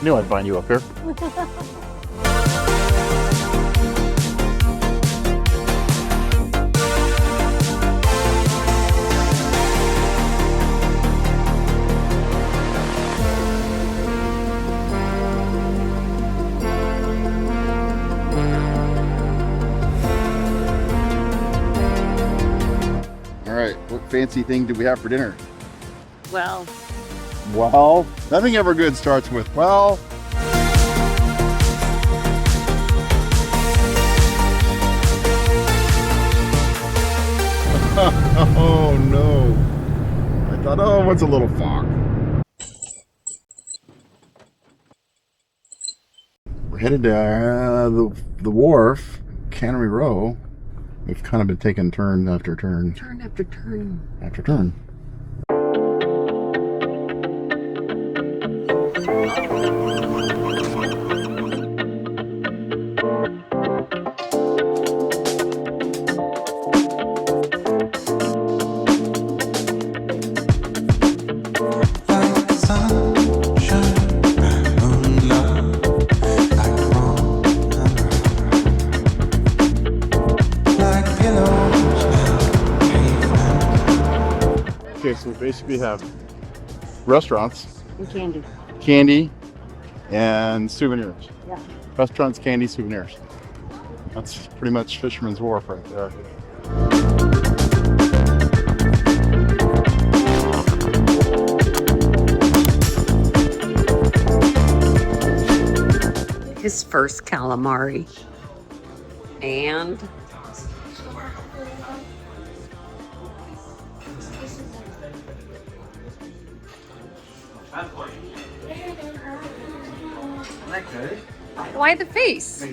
Knew I'd find you up here. All right, what fancy thing do we have for dinner? Well, Nothing ever good starts with, well. Oh no. I thought, oh, what's a little fog? We're headed to the wharf, Cannery Row. We've kind of been taking turn after turn. turn after turn. After turn. Okay, so we basically have restaurants, And candy. candy, and souvenirs. Yeah. Restaurants, candy, souvenirs. That's pretty much Fisherman's Wharf right there. His first calamari. And why the face?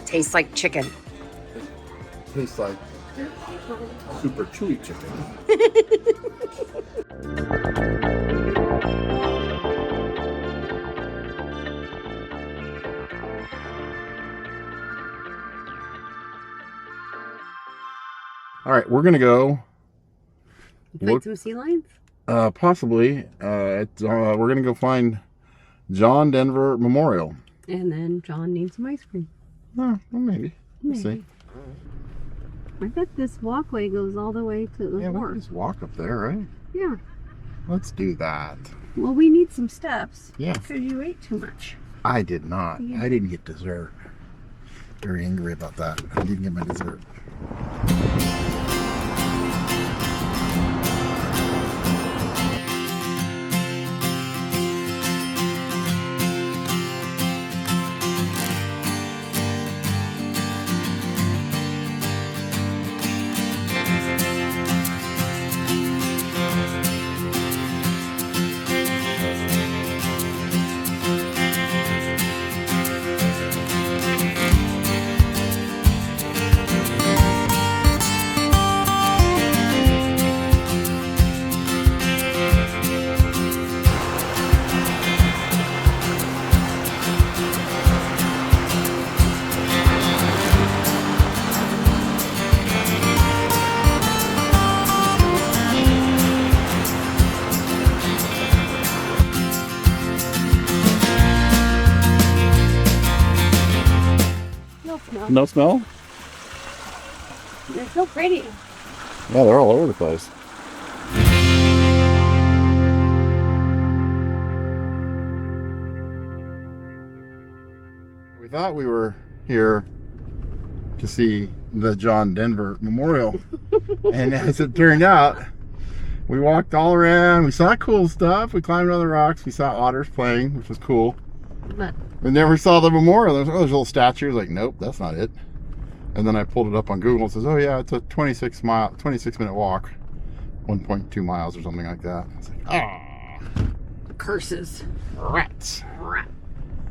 Tastes like chicken. Tastes like super chewy chicken. All right, we're gonna go. Find some sea lions? Possibly. We're gonna go find John Denver Memorial. And then John needs some ice cream. Oh, well, maybe. We'll see. I bet this walkway goes all the way to the Yeah, we wharf. can just walk up there, right? Yeah. Let's do that. Well, we need some steps. Yeah. Because you ate too much. I did not. Yeah. I didn't get dessert. Very angry about that. I didn't get my dessert. No smell? They're so pretty. Yeah, they're all over the place. We thought we were here to see the John Denver Memorial. And as it turned out, we walked all around. We saw cool stuff. We climbed on the rocks. We saw otters playing, which was cool. But We never saw the memorial. There's a little statue. I was like, nope, that's not it. And then I pulled it up on Google and says, oh yeah, it's a 26 minute walk, 1.2 miles or something like that. I was like, ah, curses. rats. Rat.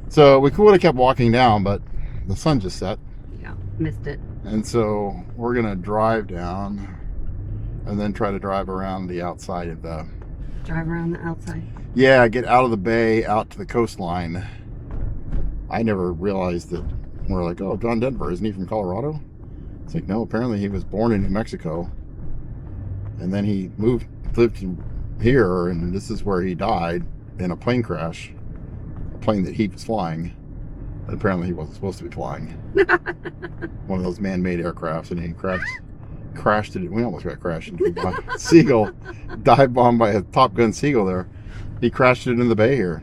So we would have kept walking down, but the sun just set. Yeah, missed it. And so we're gonna drive down and then try to drive around the outside of the, Drive around the outside. yeah, get out of the bay, out to the coastline. I never realized that we're like, oh, John Denver, isn't he from Colorado? It's like, no, apparently he was born in New Mexico. And then he lived here, and this is where he died. in a plane crash, a plane that he was flying. Apparently he wasn't supposed to be flying. One of those man-made aircrafts, and he crashed it. We almost got crashed into by a seagull, dive bombed by a Top Gun seagull there. He crashed it in the bay here,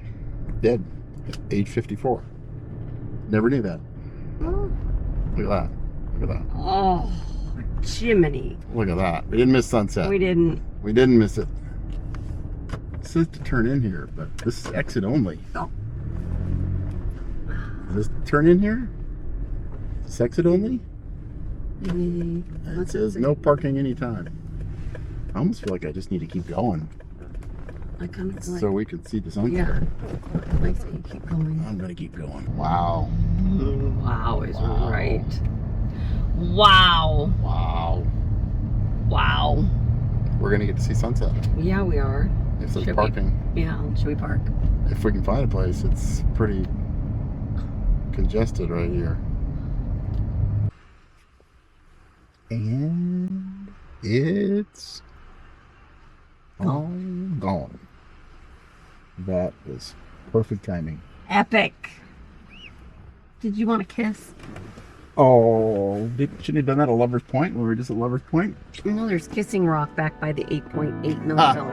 dead, at age 54. Never knew that. Oh. Look at that. Look at that. Oh, Jiminy. Look at that. We didn't miss sunset. We didn't. We didn't miss it. It says to turn in here, but this is exit only. Oh. Does this turn in here? Is this exit only? Mm-hmm. It says no parking anytime. I almost feel like I just need to keep going I kind of like. so we can see the sunset. Yeah. I say keep going. I'm gonna keep going. Wow. Wow is Wow. right. Wow. Wow. Wow. We're gonna get to see sunset. Yeah, we are. If there's Should parking. Yeah, should we park? If we can find a place, it's pretty congested right here. And it's all gone. That was perfect timing. Epic. Did you want a kiss? Oh, shouldn't have done that at Lover's Point when we were just at Lover's Point? No, there's Kissing Rock back by the 8.8 million.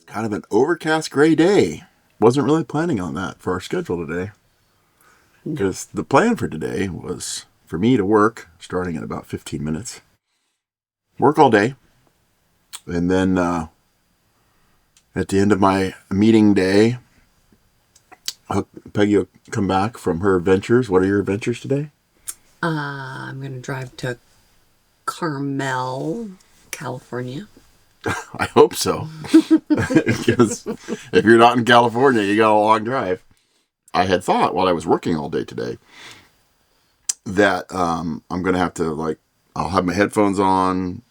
Kind of an overcast gray day. Wasn't really planning on that for our schedule today. Because the plan for today was for me to work, starting in about 15 minutes. Work all day. And then at the end of my meeting day, Peggy will come back from her adventures. What are your adventures today? I'm going to drive to Carmel, California. I hope so. Because if you're not in California, you got a long drive. I had thought while I was working all day today that I'm going to have to, I'll have my headphones on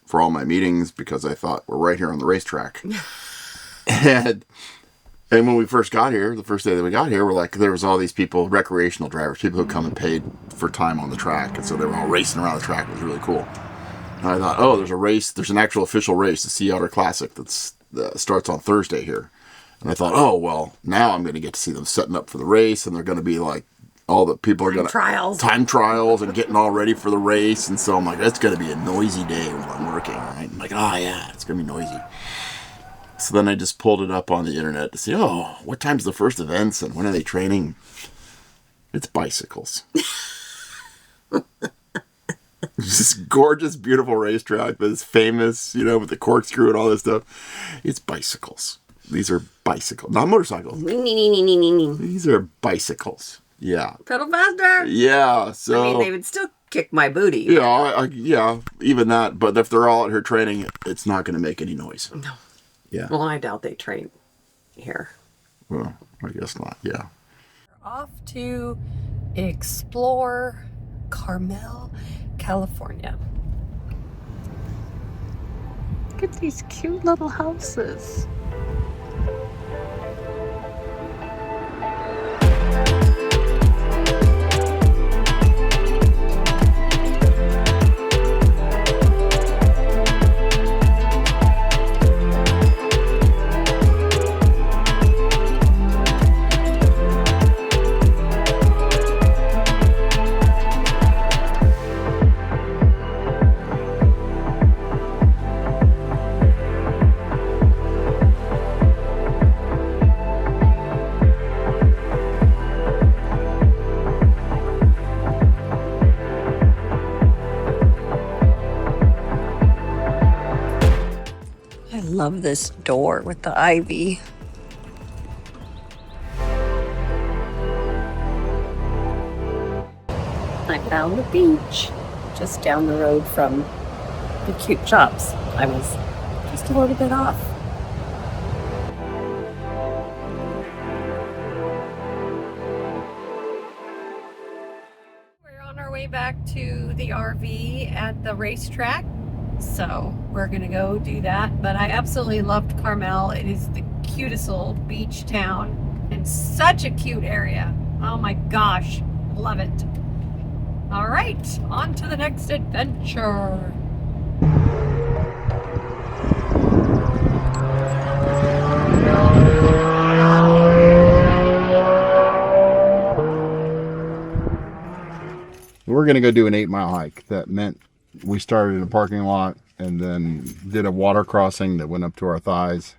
for all my meetings because I thought we're right here on the racetrack. and when we first got here, the first day that we got here, there was all these people, recreational drivers, people who come and paid for time on the track. And so they were all racing around the track. It was really cool. And I thought, oh, there's a race. There's an actual official race, the Sea Otter Classic, that starts on Thursday here. And I thought, oh, well, now I'm going to get to see them setting up for the race. And they're going to be all the people are going to... Time trials and getting all ready for the race. And so I'm like, that's going to be a noisy day when I'm working, right? I'm like, oh, yeah, it's going to be noisy. So then I just pulled it up on the internet to see, oh, what time's the first events and when are they training? It's bicycles. This gorgeous, beautiful racetrack that's famous, with the corkscrew and all this stuff. It's bicycles. These are bicycles, not motorcycles. These are bicycles. Yeah. Pedal faster. Yeah. So I mean, they would still kick my booty. Yeah, yeah, even that. But if they're all out here training, it's not going to make any noise. No. Yeah. Well, I doubt they train here. Well, I guess not. Yeah. Off to explore Carmel, California. Look at these cute little houses. I love this door with the ivy. I found the beach just down the road from the cute shops. I was just a little bit off. We're on our way back to the RV at the racetrack. So we're gonna go do that. But I absolutely loved Carmel. It is the cutest little beach town and such a cute area. Oh my gosh, love it. All right, on to the next adventure. We're gonna go do an 8-mile hike. That meant we started in a parking lot and then did a water crossing that went up to our thighs.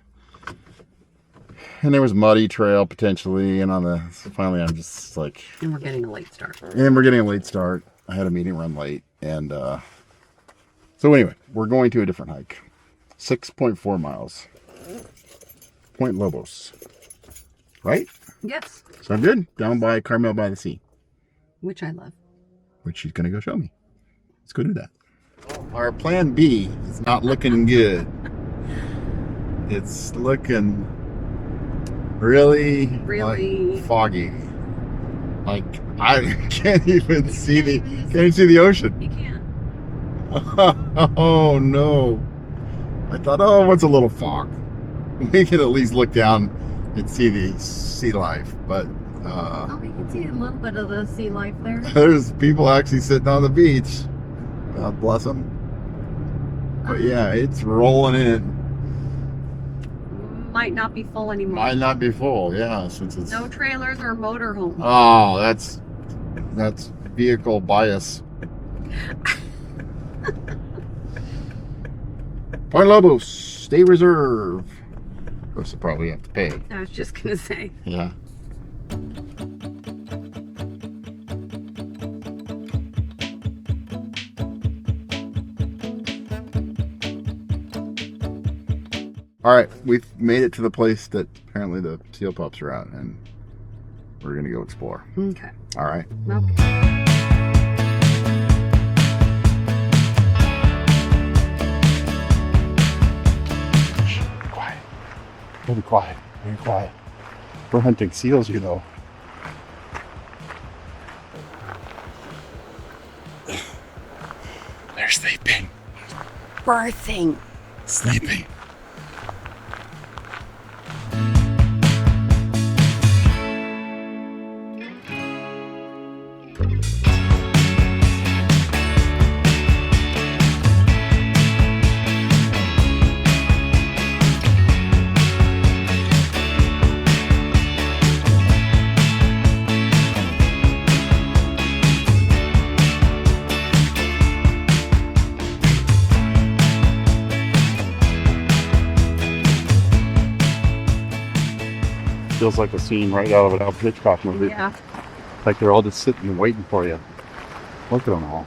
And there was muddy trail potentially, and finally I'm just like... And we're getting a late start. And we're getting a late start. I had a meeting run late, and so anyway, we're going to a different hike. 6.4 miles. Point Lobos. Right? Yes. Sound good? Down by Carmel by the sea. Which I love. Which she's going to go show me. Let's go do that. Our plan B is not looking good. It's looking really like, foggy. Like I can't even see the ocean. You can't. Oh no. I thought, oh, what's a little fog? We can at least look down and see the sea life, but Oh, you can see a little bit of the sea life there. there's people actually sitting on the beach. God bless them. But yeah, it's rolling in. Might not be full anymore. Might not be full, yeah, since it's... No trailers or motorhomes. Oh, that's vehicle bias. Point Lobos, stay reserve. Of course, you probably have to pay. I was just gonna say. Yeah. All right, we've made it to the place that apparently the seal pups are at, and we're gonna go explore. Okay. All right. Okay. Quiet. Very quiet. Very quiet. We're hunting seals, you know. They're sleeping. Birthing. Sleeping. Feels like a scene right out of an Alfred Hitchcock movie. Yeah. Like they're all just sitting and waiting for you. Look at them all.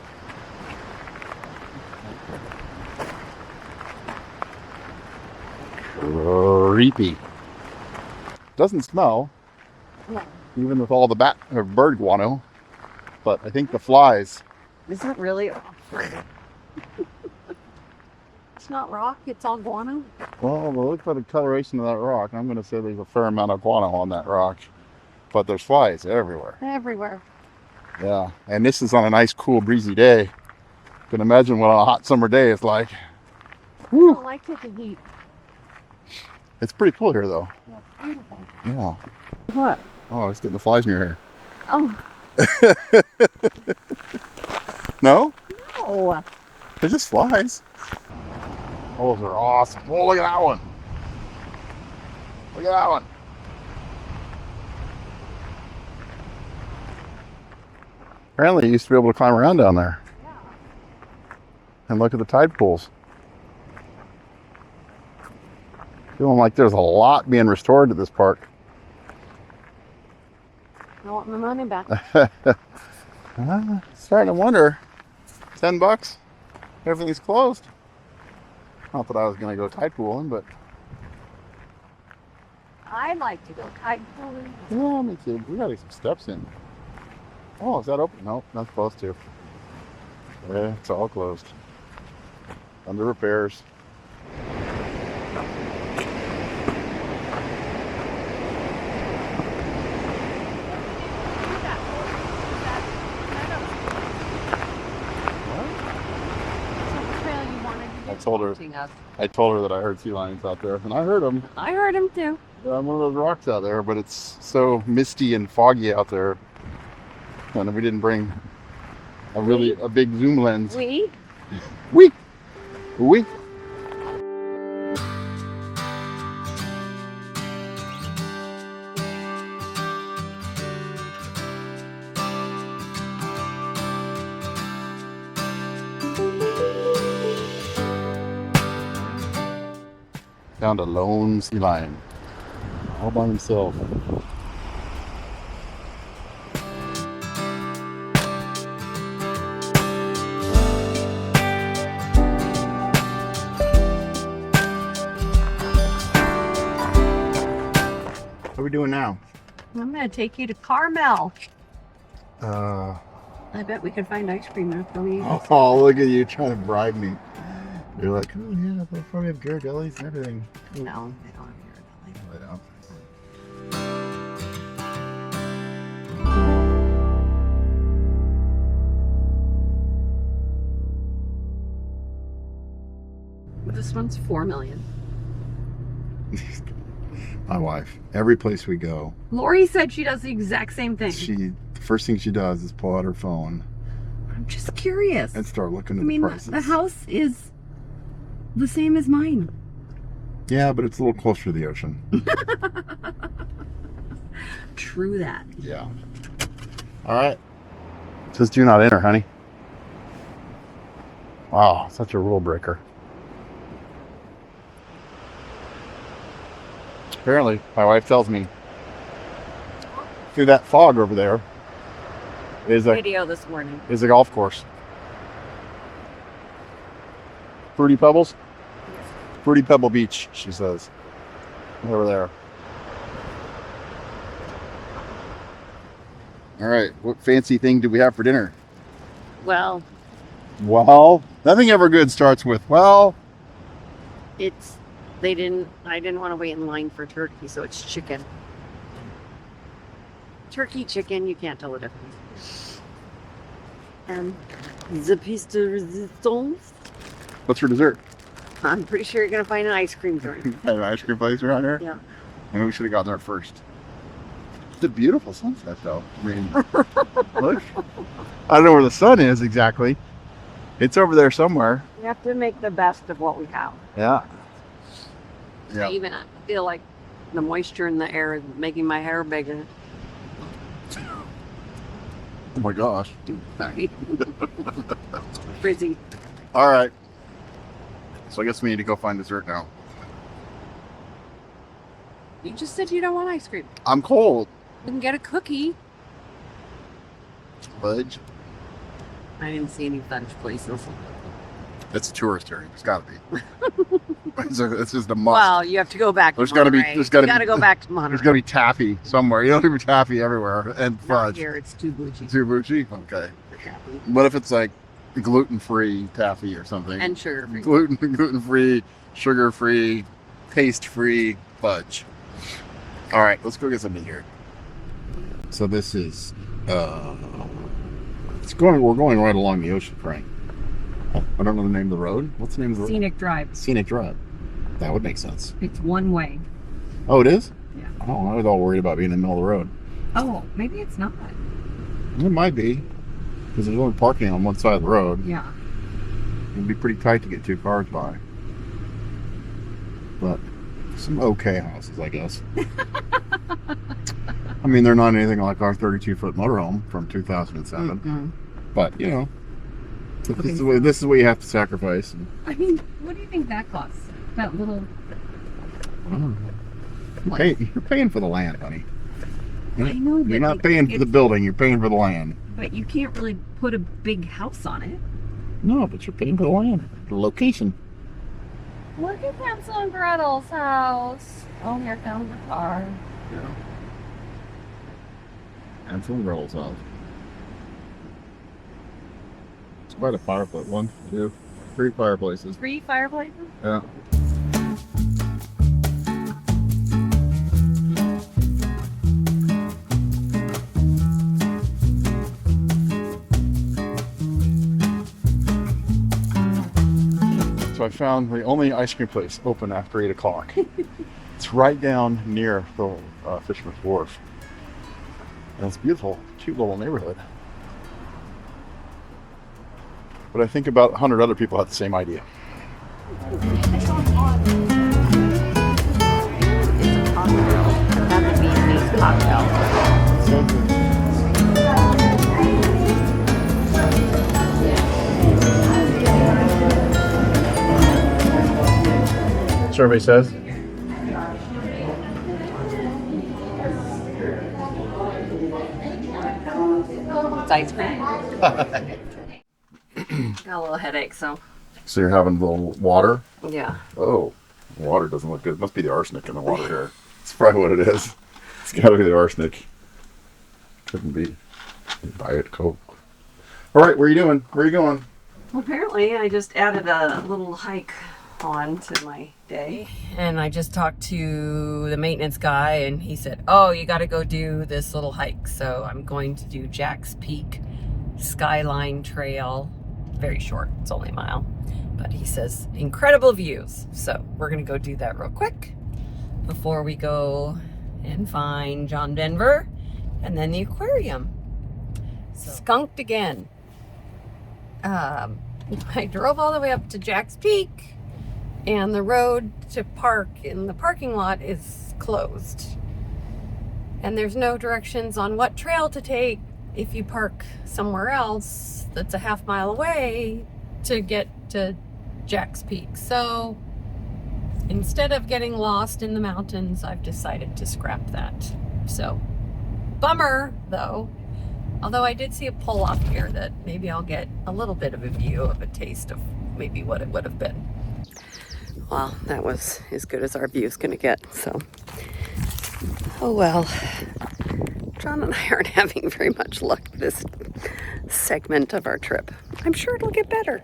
Creepy. Doesn't smell, No. even with all the bat or bird guano. But I think the flies. Is that really? It's not rock. It's all guano. Well, look at the coloration of that rock. I'm going to say there's a fair amount of guano on that rock. But there's flies everywhere. Everywhere. Yeah, and this is on a nice, cool, breezy day. You can imagine what a hot summer day is like. I don't like taking heat. It's pretty cool here, though. That's beautiful. Yeah. What? Oh, it's getting the flies in your hair. Oh. No? No. They're just flies. Those are awesome. Oh, look at that one. Look at that one. Apparently, you used to be able to climb around down there. Yeah. And look at the tide pools. Feeling like there's a lot being restored to this park. I want my money back. Starting to wonder. $10? Everything's closed. Not that I was going to go tide pooling, but... I'd like to go kite pooling. Yeah, me too. We got to get some steps in. Oh, is that open? Nope, not supposed to. Yeah, it's all closed. Under repairs. I told her that I heard sea lions out there, and I heard them. I heard him too. on one of those rocks out there, but it's so misty and foggy out there. And we didn't bring a big zoom lens. We? We. Found a lone sea lion, all by himself. What are we doing now? I'm going to take you to Carmel. Uh, I bet we could find ice cream there for you. oh, look at you trying to bribe me. You're like, oh yeah, they probably have Ghirardellis and everything. No, they don't have I know. This one's $4 million. My wife, every place we go, Lori said she does the exact same thing. the first thing she does is pull out her phone I'm just curious. and start looking at I mean, the prices. the house is the same as mine. Yeah, but it's a little closer to the ocean. True that. Yeah. All right. It says do not enter, honey. Wow, such a rule breaker. Apparently, my wife tells me through that fog over there is a Video this morning. golf course. Fruity Pebbles? Fruity Pebble Beach, she says. Over there. All right, what fancy thing do we have for dinner? Well, Well, nothing ever good starts with, well, I didn't want to wait in line for turkey, so it's chicken. Turkey, chicken, you can't tell the difference. And the piece de resistance. what's for dessert? I'm pretty sure you're going to find an ice cream joint. Have an ice cream place around here? Yeah. Maybe we should have gotten there first. It's a beautiful sunset, though. I mean, look. I don't know where the sun is exactly. It's over there somewhere. We have to make the best of what we have. Yeah. I even feel like the moisture in the air is making my hair bigger. Oh my gosh. Sorry. Frizzy. All right. So I guess we need to go find dessert now. You just said you don't want ice cream. I'm cold. We can get a cookie. Fudge. I didn't see any fudge places. It's a tourist area. There's got to be. It's just a must. Well, you have to go back to There's gotta be- Monterey. there's gotta You gotta be- go back to Monterey. There's got to be taffy somewhere. You don't have taffy everywhere. And Not fudge. here, it's too bougie. Too bougie? Okay. What if it's like gluten-free taffy or something? And sugar free. Gluten-free, sugar-free, taste-free fudge. All right, let's go get something here. So this is, we're going right along the ocean, Frank. I don't know the name of the road. What's the name of the road? Scenic Drive. Scenic Drive. That would make sense. It's one way. Oh, it is? Yeah. Oh, I was all worried about being in the middle of the road. Oh, maybe it's not. It might be, because there's only parking on one side of the road. Yeah. It'd be pretty tight to get two cars by. But some okay houses, I guess. I mean, they're not anything like our 32-foot motorhome from 2007. Mm-mm. But, you know, this is what you have to sacrifice. I mean, what do you think that costs? That little. You're paying for the land, honey. I know, but You're not paying for the building, you're paying for the land. But you can't really put a big house on it. No, but you're paying for the land. The location. Look at Hansel and Gretel's house. Oh, here comes the car. Yeah. And some girls house. It's quite a fireplace. 1, 2, 3 fireplaces. 3 fireplaces? Yeah. So I found the only ice cream place open after 8 o'clock. It's right down near the Fisherman's Wharf. And it's beautiful, cute little neighborhood. But I think about 100 other people had the same idea. It's a cocktail. It has to be Vietnamese cocktail. Survey says. It's ice cream. Got a little headache, so. So you're having a little water? Yeah. Oh, water doesn't look good. It must be the arsenic in the water here. That's probably what it is. It's gotta be the arsenic. Couldn't be Diet Coke. All right, where are you doing? Where are you going? Well, apparently I just added a little hike on to my day. And I just talked to the maintenance guy and he said, oh, you got to go do this little hike. So I'm going to do Jack's Peak Skyline Trail. Very short, it's only a mile. But he says incredible views. So we're going to go do that real quick before we go and find John Denver and then the aquarium. So. Skunked again. I drove all the way up to Jack's Peak and the road to park in the parking lot is closed. And there's no directions on what trail to take if you park somewhere else that's a half mile away to get to Jack's Peak. So instead of getting lost in the mountains, I've decided to scrap that. So bummer though. Although I did see a pull off here that maybe I'll get a little bit of a view of a taste of maybe what it would have been. Well, that was as good as our view is going to get, so. Oh well. John and I aren't having very much luck this segment of our trip. I'm sure it'll get better.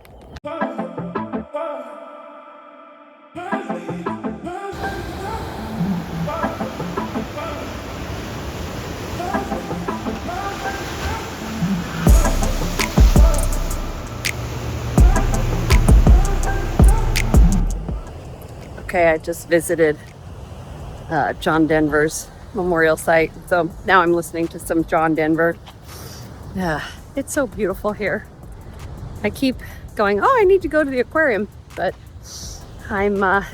Okay, I just visited John Denver's memorial site, so now I'm listening to some John Denver. Yeah, it's so beautiful here. I keep going, oh, I need to go to the aquarium, but I'm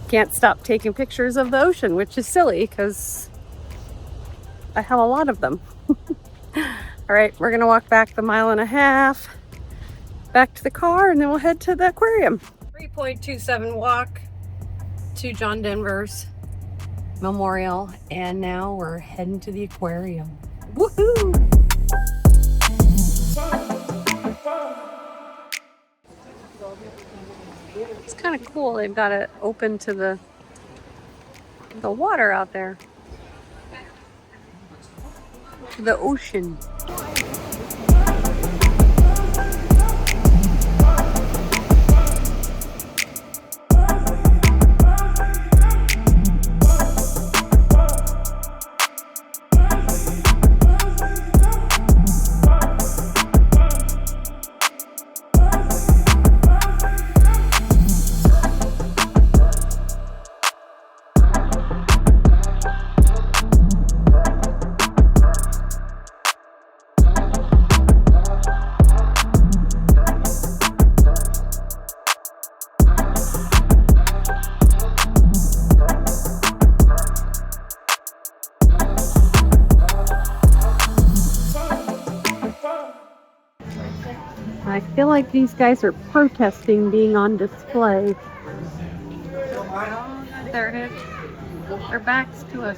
can't stop taking pictures of the ocean, which is silly because I have a lot of them. All right, we're gonna walk back the 1.5 miles back to the car, and then we'll head to the aquarium. 3.27 walk to John Denver's memorial, and now we're heading to the aquarium. Woohoo! It's kind of cool. They've got it open to the water out there, to the ocean. I feel like these guys are protesting being on display. Their backs to us.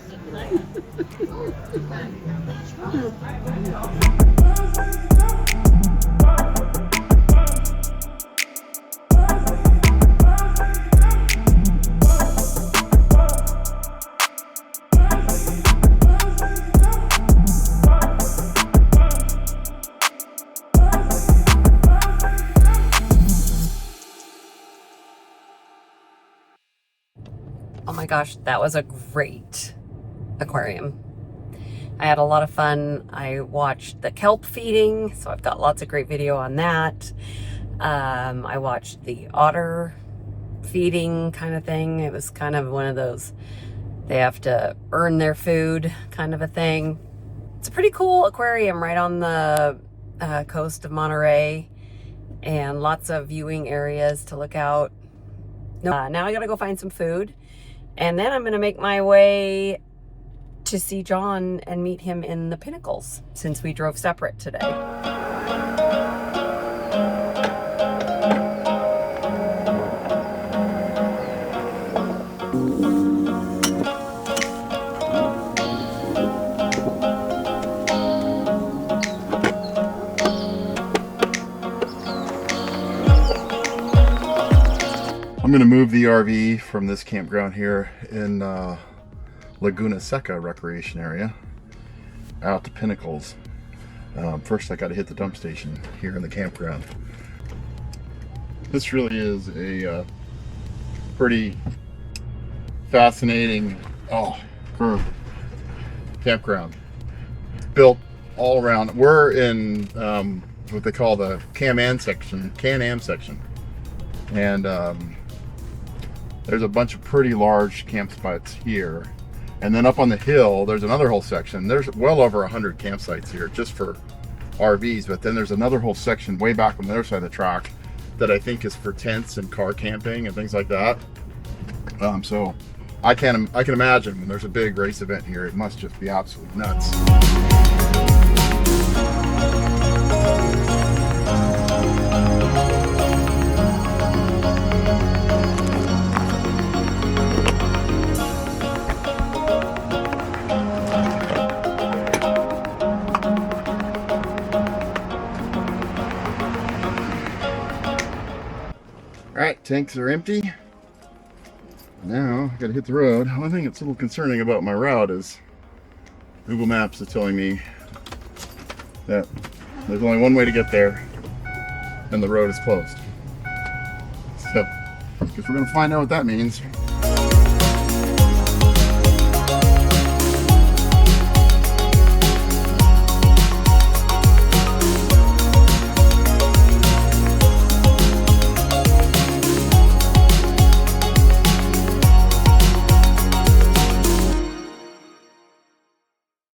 Oh my gosh, that was a great aquarium. I had a lot of fun. I watched the kelp feeding, so I've got lots of great video on that. I watched the otter feeding kind of thing. It was kind of one of those, they have to earn their food kind of a thing. It's a pretty cool aquarium right on the coast of Monterey, and lots of viewing areas to look out. Now I gotta go find some food, and then I'm gonna make my way to see John and meet him in the Pinnacles, since we drove separate today. I'm going to move the RV from this campground here in Laguna Seca recreation area out to Pinnacles. First I got to hit the dump station here in the campground. This really is a pretty fascinating curve campground. It's built all around. We're in what they call the Can-Am section, and there's a bunch of pretty large campsites here. And then up on the hill, there's another whole section. There's well over 100 campsites here just for RVs. But then there's another whole section way back on the other side of the track that I think is for tents and car camping and things like that. So I can imagine when there's a big race event here, it must just be absolutely nuts. Alright, tanks are empty. Now I gotta hit the road. One thing that's a little concerning about my route is Google Maps is telling me that there's only one way to get there and the road is closed. So, I guess we're gonna find out what that means.